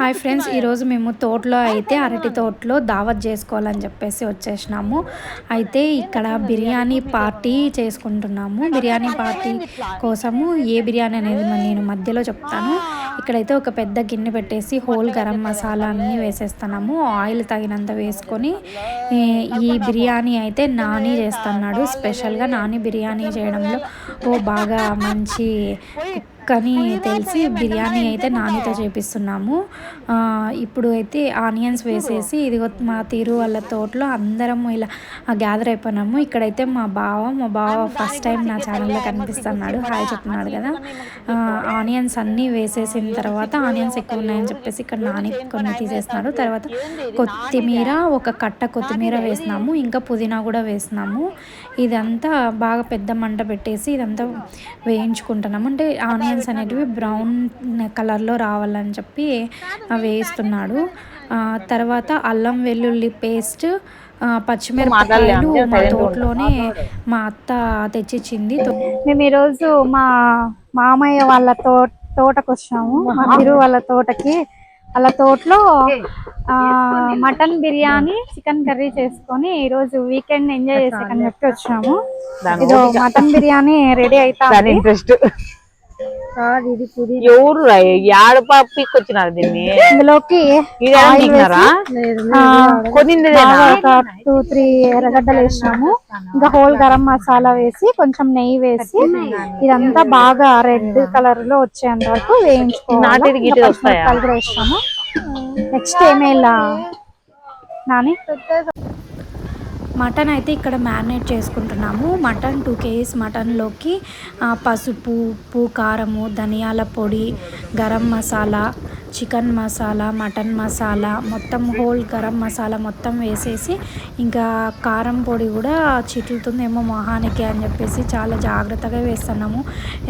Hi friends, ఈరోజు మేము తోటలో అయితే అరటి తోటలో దావత్ చేసుకోవాలని చెప్పేసి వచ్చేసినాము. అయితే ఇక్కడ బిర్యానీ పార్టీ చేసుకుంటున్నాము. బిర్యానీ పార్టీ కోసము ఏ బిర్యానీ అనేది నేను మధ్యలో చెప్తాను. ఇక్కడైతే ఒక పెద్ద గిన్నె పెట్టేసి హోల్ గరం మసాలా అన్నీ వేసేస్తున్నాము. ఆయిల్ తగినంత వేసుకొని ఈ బిర్యానీ అయితే నాని చేస్తున్నాడు. స్పెషల్గా నాని బిర్యానీ చేయడంలో బాగా మంచి కానీ తెలిసి బిర్యానీ అయితే నానితో చేపిస్తున్నాము. ఇప్పుడు అయితే ఆనియన్స్ వేసేసి ఇదిగో మా తీరు వాళ్ళ తోటలో అందరం ఇలా గ్యాదర్ అయిపోయినాము. ఇక్కడైతే మా బావ ఫస్ట్ టైం నా ఛానల్లో కనిపిస్తున్నాడు. హాయ్ చెప్తున్నాడు కదా. ఆనియన్స్ అన్నీ వేసేసిన తర్వాత ఆనియన్స్ ఎక్కువ ఉన్నాయని చెప్పేసి ఇక్కడ నాని కొన్ని తీసేస్తున్నాడు. తర్వాత కొత్తిమీర, ఒక కట్ట కొత్తిమీర వేసినాము, ఇంకా పుదీనా కూడా వేసినాము. ఇదంతా బాగా పెద్ద మంట పెట్టేసి ఇదంతా వేయించుకుంటున్నాము. అంటే ఆనియన్స్ అనేటివి బ్రౌన్ కలర్లో రావాలని చెప్పి వేయిస్తున్నాడు. తర్వాత అల్లం వెల్లుల్లి పేస్ట్, పచ్చిమిరపకాయలు మా తోటలోనే మా అత్త తెచ్చిచ్చింది. మేము ఈరోజు మా మామయ్య వాళ్ళ తోటకు వచ్చాము. మా తిరు వాళ్ళ తోటకి. వాళ్ళ తోటలో మటన్ బిర్యానీ, చికెన్ కర్రీ చేసుకొని ఈరోజు వీకెండ్ ఎంజాయ్ చేసేకని చెప్పి వచ్చాము. ఇదో మటన్ బిర్యానీ రెడీ అవుతా. ఇంట్రెస్ట్ ఎవరు యాడపచ్చినారు దీన్ని ఇందులోకి ఒక 2-3 ఎర్రగడ్డలు వేసినాము. ఇంకా హోల్ గరం మసాలా వేసి కొంచెం నెయ్యి వేసి ఇదంతా బాగా రెడ్ కలర్ లో వచ్చేంత వరకు వేయించుకోవాలి. కూడా వేసినాము. నెక్స్ట్ ఏమేలా నాని మటన్ అయితే ఇక్కడ మ్యారినేట్ చేసుకుంటున్నాము. మటన్ 2 kgs మటన్లోకి పసుపు, ఉప్పు, కారము, ధనియాల పొడి, గరం మసాలా, చికెన్ మసాలా, మటన్ మసాలా, మొత్తం హోల్ గరం మసాలా మొత్తం వేసేసి ఇంకా కారం పొడి కూడా చిట్లుతుందేమో మొహానికి అని చెప్పేసి చాలా జాగ్రత్తగా వేస్తున్నాము.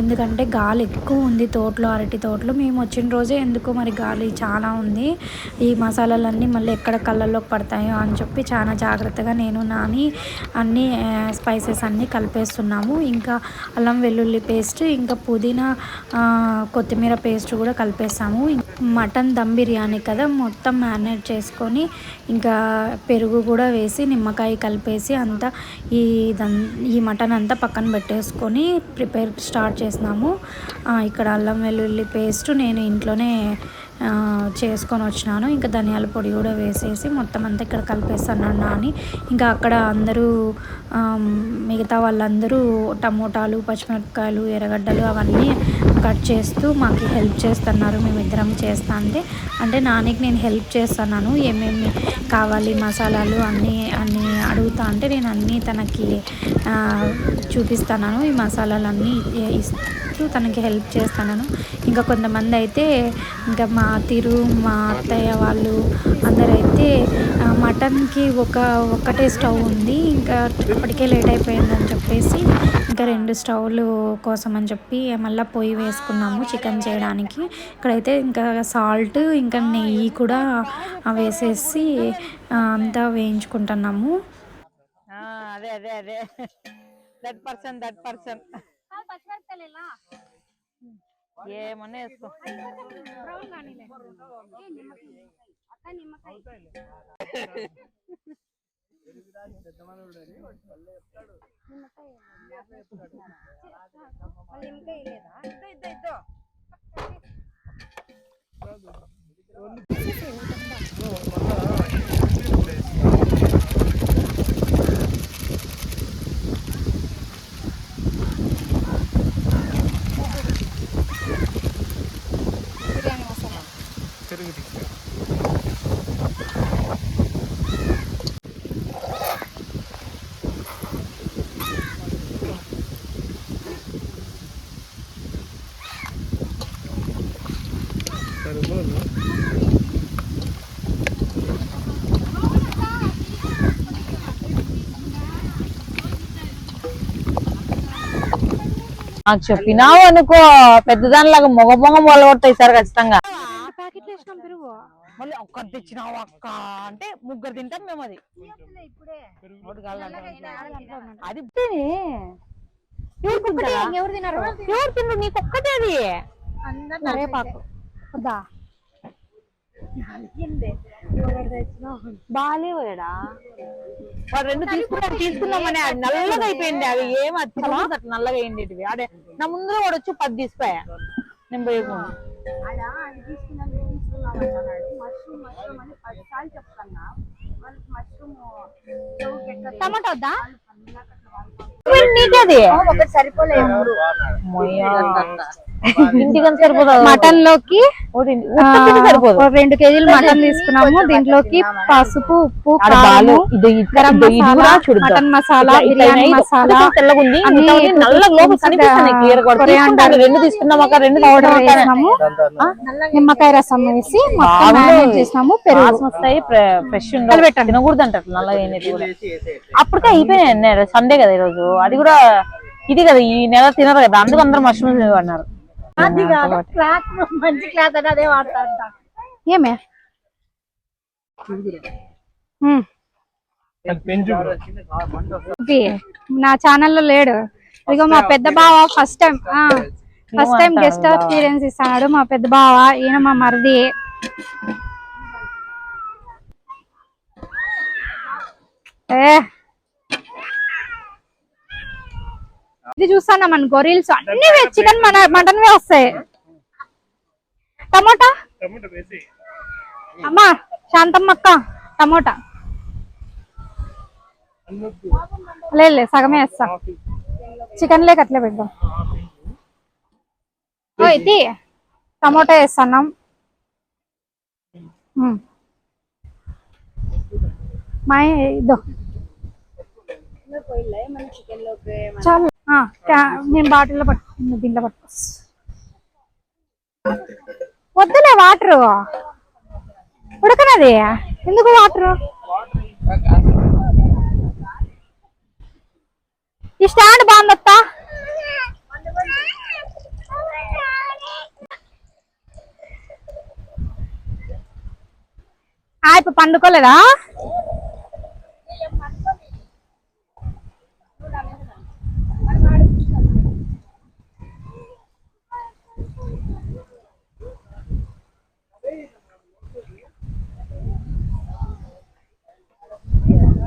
ఎందుకంటే గాలి ఎక్కువ ఉంది తోటలో, అరటి తోటలో. మేము వచ్చిన రోజే ఎందుకో మరి గాలి చాలా ఉంది. ఈ మసాలాలన్నీ మళ్ళీ ఎక్కడ కళ్ళల్లోకి పడతాయో అని చెప్పి చాలా జాగ్రత్తగా నేను నాని అన్నీ స్పైసెస్ అన్నీ కలిపేస్తున్నాము. ఇంకా అల్లం వెల్లుల్లి పేస్ట్, ఇంకా పుదీనా, కొత్తిమీర పేస్ట్ కూడా కలిపేస్తాము. మటన్ దమ్ బిర్యానీ కదా, మొత్తం మ్యారినేట్ చేసుకొని ఇంకా పెరుగు కూడా వేసి నిమ్మకాయ కలిపేసి అంతా ఈ మటన్ అంతా పక్కన పెట్టేసుకొని స్టార్ట్ చేసినాము. ఇక్కడ అల్లం వెల్లుల్లి పేస్ట్ నేను ఇంట్లోనే చేసుకొని వచ్చినాను. ఇంకా ధనియాల పొడి కూడా వేసేసి మొత్తం అంతా ఇక్కడ కలిపేస్తాను నాని. ఇంకా అక్కడ అందరూ మిగతా వాళ్ళందరూ టమోటాలు, పచ్చిమిరపకాయలు, ఎర్రగడ్డలు అవన్నీ కట్ చేస్తూ మాకు హెల్ప్ చేస్తున్నారు. మేమిద్దరం చేస్తా అంటే నానికి నేను హెల్ప్ చేస్తున్నాను. ఏమేమి కావాలి మసాలాలు అన్నీ అడుగుతా అంటే నేను అన్నీ తనకి చూపిస్తున్నాను. ఈ మసాలాలన్నీ ఇస్తూ తనకి హెల్ప్ చేస్తున్నాను. ఇంకా కొంతమంది అయితే ఇంకా మా అత్తయ్య వాళ్ళు అందరైతే మటన్కి ఒక్కటే స్టవ్ ఉంది, ఇంకా అప్పటికే లేట్ అయిపోయిందని చెప్పేసి ఇంకా 2 స్టవ్లు కోసం అని చెప్పి మళ్ళీ పొయ్యి వేసుకున్నాము చికెన్ చేయడానికి. ఇక్కడైతే ఇంకా సాల్ట్, ఇంకా నెయ్యి కూడా వేసేసి అంతా వేయించుకుంటున్నాము. ఏమన్నా వేసుకో. చెప్పినావు అనుకో, పెద్దదానిలాగా మొగమొగం వాళ్ళు కొడతాయి సార్ ఖచ్చితంగా. మళ్ళీ ఒక్కరు తెచ్చినావు అక్క అంటే 3 తింటాం మేము. అది ఎవరు తినరు, నీకు ఒక్కటే అది. కరేపాకు వద్దా? బాగాలేవాడా వాడు 2 తీసుకున్నామని అది నల్లగా అయిపోయింది. అవి ఏం అట్లా నల్లగా అయింది. ఆడే నా ముందు వాడు వచ్చి 10 తీసిపోయా నేను పోయకుండా. టమాటా వద్దా? నీకది ఇంటికని సరిపోతుంది. మటన్ లోకి సరిపోదు. 2 కేజీలు మటన్ తీసుకున్నాము. దీంట్లోకి పసుపు, ఉప్పు, కారము, గరం మసాలా, మటన్ మసాలా, బిర్యానీ మసాలా, నిమ్మకాయ రసం వేసి చేసినాము. పెరుగు ఫ్రెష్ తినకూడదు అంటారు నల్లగా. అప్పటికే అయిపోయినాయి. సండే కదా ఈరోజు. అది కూడా ఇది కదా ఈ నెల తినరు కదా, అందుకు అందరూ మష్రూమ్స్ అన్నారు. మంచి క్లాత్ అని అదే వాడతా. ఏమే నా ఛానల్లో లేడు. ఇదిగో మా పెద్ద బావ ఫస్ట్ టైం గెస్ట్ ఎక్స్పీరియన్స్ ఇస్తాడు. మా పెద్ద బావ, ఈయన మా మరిది. ఇది చూస్తానా మన గొరిల్స్ అన్ని చికెన్ మటన్ వస్తాయి. టమోటా అమ్మా శాంతమ్మ అక్క, టమోటా లేదు సగమే వేస్తా. చికెన్ లేక అట్లే పెడదాం. ఇది టమోటా వేస్తున్నాం. మా ఇదో చాలు. నేను బాటిల్లో పట్టుకున్నా, దీంట్లో పట్టుకో. వద్దులే వాటరు ఉడకనది, ఎందుకు వాటరు? ఈ స్టాండ్ బాగుందత్తా. ఇప్పుడు పండుకోలేదా?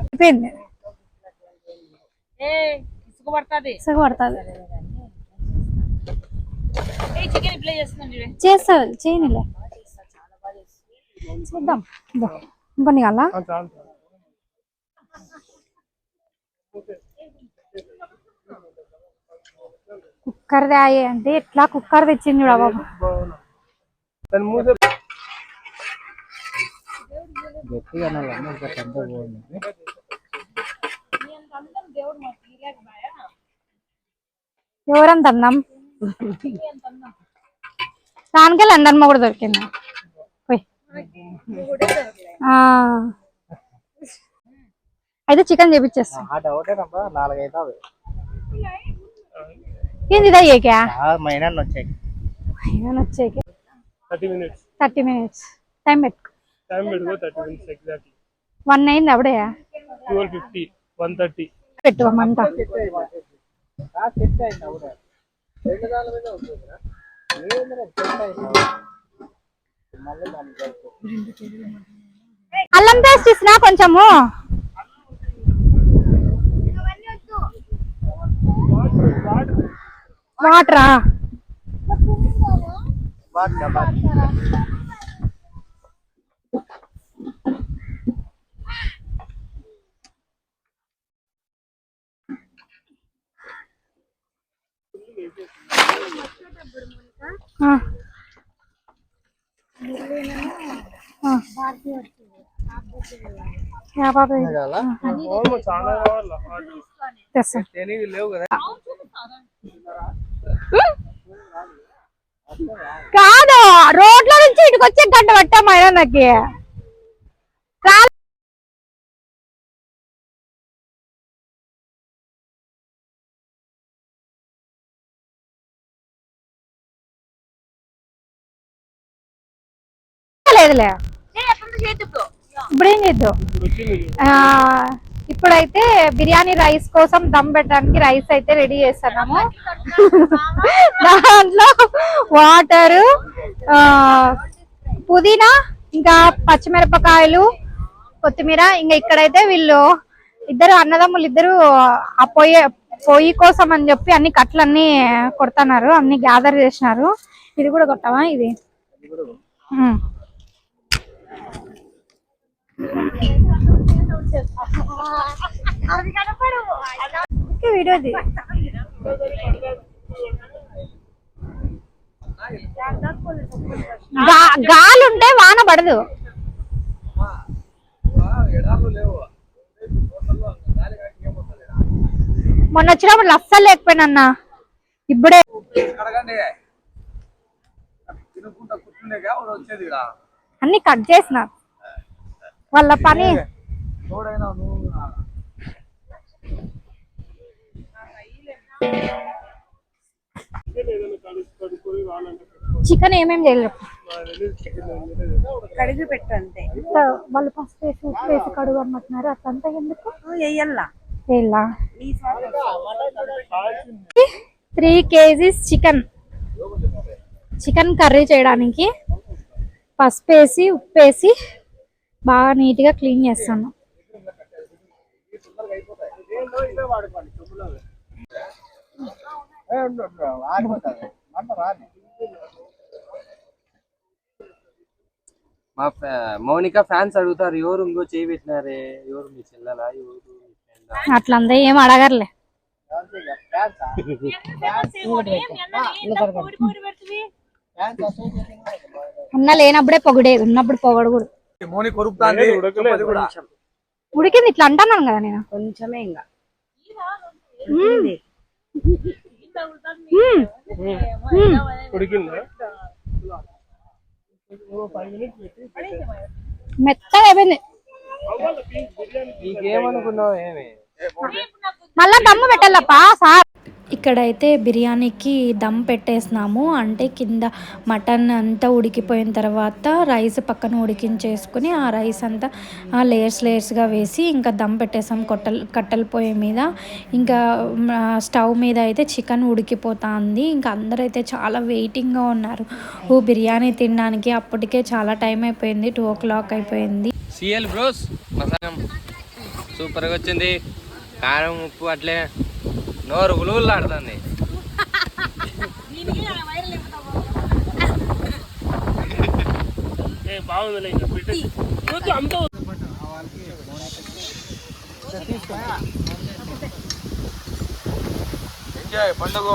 అయిపోయింది. చేస్తా చేయనిలే, చూద్దాం. ఇంకొన్ని కావాలా? కుక్కర్ దాయే అంటే ఎట్లా కుక్కర్ తెచ్చింది చూడ బాబు. ఎవరంత అన్నాం దానికే లండన్ కూడా దొరికింది. అయితే చికెన్ చేపించేస్తా. ఏంది ఇదయ్యాక 30 minutes టైం పెట్టుకో. 1 అయింది అప్పుడే. 1:30 పెట్టు మంట. అల్లం పేస్ట్ ఇస్తున్నా కొంచెము. వాటరా? కాదు, రోడ్ల నుంచి ఇటుకు వచ్చే గంట పట్టామా నాకు. లేదులే, ఇప్పుడేం చేద్దాం. ఇప్పుడైతే బిర్యానీ రైస్ కోసం దమ్ పెట్టడానికి రైస్ అయితే రెడీ చేస్తున్నాము. దాంట్లో వాటర్, పుదీనా, ఇంకా పచ్చిమిరపకాయలు, కొత్తిమీర. ఇంకా ఇక్కడైతే వీళ్ళు ఇద్దరు అన్నదమ్ములు ఇద్దరు ఆ పొయ్యి కోసం అని చెప్పి అన్ని కట్లన్నీ కొడుతున్నారు, అన్ని గ్యాదర్ చేసినారు. ఇది కూడా కొట్టవా? ఇది వీడియోది గాలుంటే వాన పడదు. మొన్న వచ్చినప్పుడు అస్సలు లేకపోయినా ఇప్పుడే అన్ని కట్ చేసిన వాళ్ళ పని. చికెన్ ఏమేమి చేయలేదు, కడిగి పెట్టంతే. వాళ్ళు ఫస్ట్ వేసి ఉప్పు వేసి కడుగు అమ్మంటున్నారు. అట్లంతా ఎందుకు? 3 kgs చికెన్ కర్రీ చేయడానికి పసుపు వేసి ఉప్పు వేసి బాగా నీట్ గా క్లీన్ చేస్తాను. మా మౌనిక ఫ్యాన్స్ అడుగుతారు, ఎవరు ఇంకో చేయి పెట్టినారే, ఎవరు మీ చెల్లెలా, ఎవరు అట్లంతా ఏం అడగర్లే. అన్న లేనప్పుడే పొగిడేది, ఉన్నప్పుడు పొగడకూడదు. ఉడికింది ఇట్లా అంటున్నాను కదా నేను. కొంచెమే ఇంకా మెత్తగా అయిపోయింది. నీకేమనుకున్నావు? ఏమి మళ్ళా దమ్ము పెట్టాలప్పా సార్. ఇక్కడైతే బిర్యానీకి దమ్ పెట్టేసినాము. అంటే కింద మటన్ అంతా ఉడికిపోయిన తర్వాత రైస్ పక్కన ఉడికించేసుకుని ఆ రైస్ అంతా లేయర్స్గా వేసి ఇంకా దమ్ పెట్టేసాం కట్టెల పొయ్యి మీద. ఇంకా స్టవ్ మీద అయితే చికెన్ ఉడికిపోతుంది. ఇంకా అందరైతే చాలా వెయిటింగ్గా ఉన్నారు బిర్యానీ తినడానికి. అప్పటికే చాలా టైం అయిపోయింది, 2 o'clock అయిపోయింది. సిఎల్ బ్రోస్ మసాలా సూపర్గా వచ్చింది. కారం ఉప్పు అట్లే నోరు గులుగులాడుతుంది. ఎంజాయ్ పండుగ.